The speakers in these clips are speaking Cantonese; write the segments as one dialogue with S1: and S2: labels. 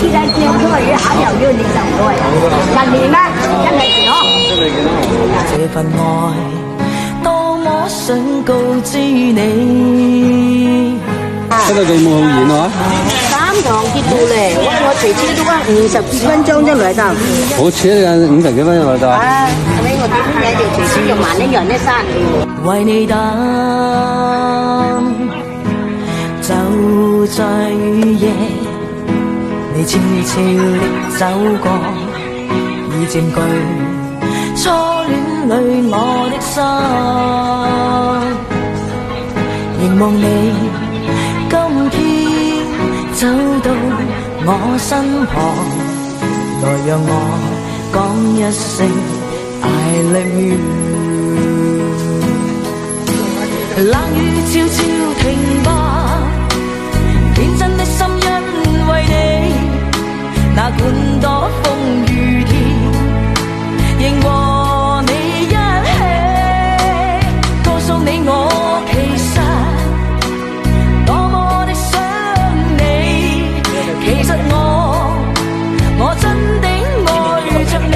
S1: 時間見咗佢下又要你就唔該，人面啦，一嚟見咯。
S2: 這份愛多麼想告知你。
S3: 這個節目好遠啊
S1: 3堂結到咧，我隨車都話50幾分鐘啫來到。
S3: 我車50幾分鐘來到。
S1: 啊，咁樣我點解就隨車用慢一樣咧山？
S2: 為你等，就在雨夜，你悄悄地走過，已佔據初戀裏我的心，凝望你今天走到我身旁，來讓我講一聲 I love you。冷雨悄悄停吧，天真的心因為你，哪管多風雨天，仍和你一起，告訴你我其實多麼的想你，其實我真的愛着你。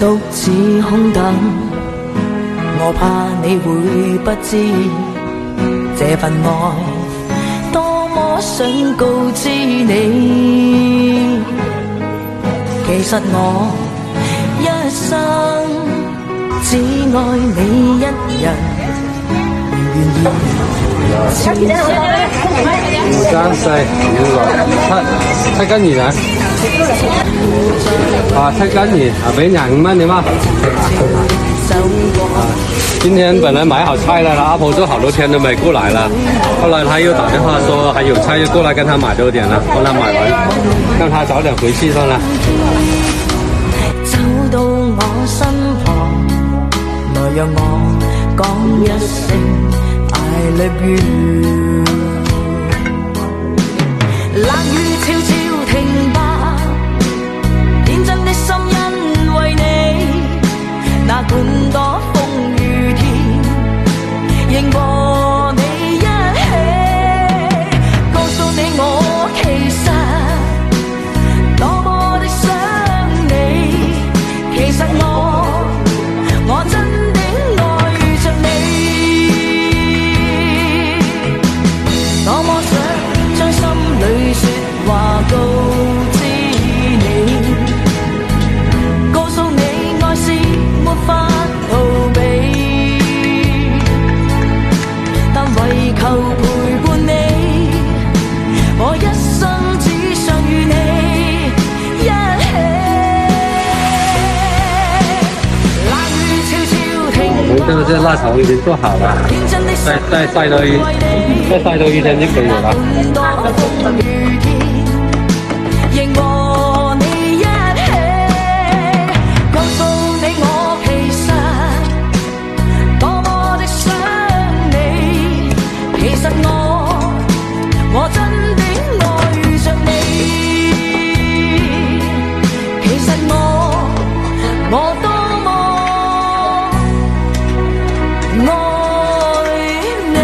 S2: 獨自空等，我怕你會不知這份愛多麼想告知你，其實我一生只愛你一人，願意
S3: 3、4、5、6、7斤魚啊！啊，7斤魚啊，俾25蚊點啊？今天本來買好菜了，阿婆說好多天都沒過來了，後來他又打電話說還有菜，就過來跟他買多點了，幫他買完，讓他早點回去算了。
S2: 走到我身旁，來讓我講一聲 I love you。冷雨悄悄停吧，天真的心因為你，哪管多風雨天，仍和你一起，告訴你我其實多麼的想你，其實我真的愛着你，多麼想將心裏說話告知你，告訴你愛是沒法逃避，但為求陪伴你，我一生只想與你一起。冷雨悄悄停，
S3: 我們這個臘腸已經做好了，再曬多一天就可以了。
S2: 仍和你一起，告訴你我其實多麼的想你，其實我真的愛着你，其實我多麼愛你。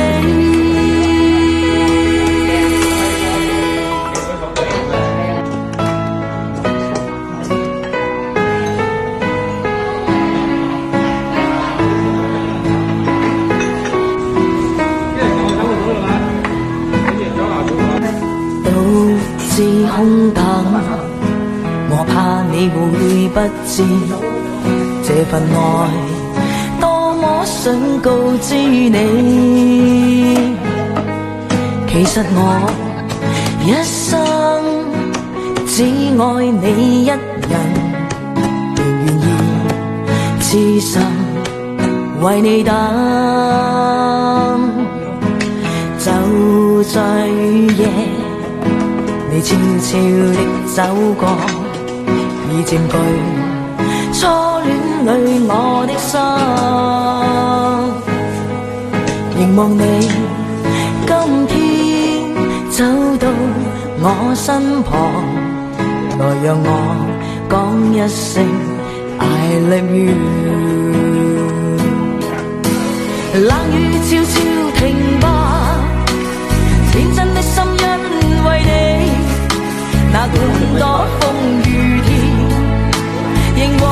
S2: 空等，我怕你會不知這份愛多麼想告知你，其實我一生只愛你一人，仍願意痴心為你等，就在雨夜，你你悄悄地走過，已佔據初戀裏我的心，凝望你今天走到我身旁，來讓我講一聲 I love you。 冷雨悄悄停吧，天真的心因為你，那管多風雨天，仍和